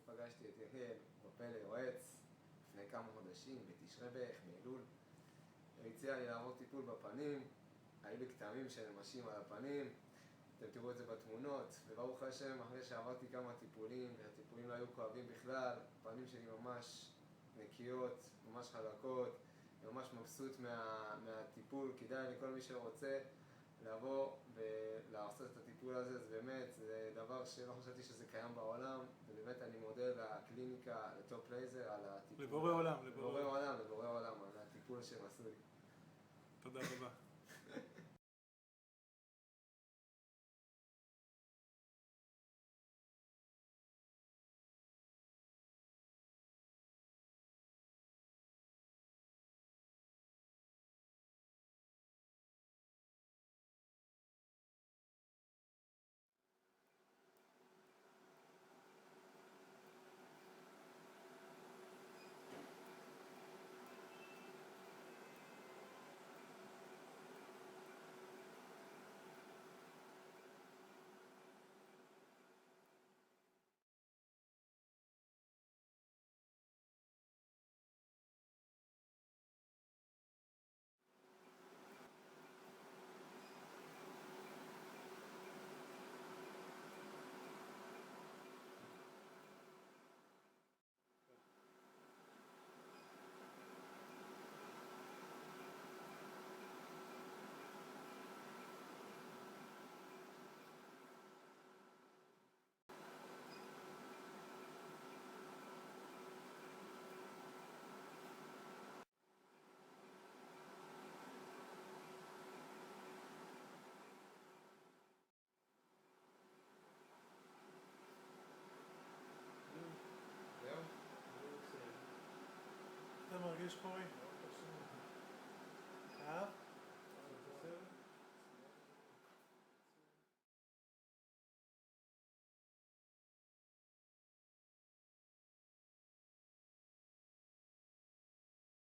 פגשתי את יחיאל בפלא יועץ לפני כמה חודשים, בתשרי בערך, באלול. הוא הציע לי לעבור טיפול בפנים, היו לי כתמים של נמשים על הפנים, אתם תראו את זה בתמונות, וברוך השם, אחרי שעברתי כמה טיפולים, והטיפולים לא היו כואבים בכלל, הפנים שלי ממש נקיות, ממש חלקות, ממש מבסוט מהטיפול. כדאי לכל מי שרוצה לבוא ולעשות את הטיפול הזה, אז באמת זה דבר שלא חשבתי שזה קיים בעולם, ובאמת אני מודה לקליניקה, לטופ לייזר, על הטיפול. לבורא עולם, לבורא עולם, על הטיפול שהם עשו לי. תודה רבה. זהו? אתה מרגיש חורי?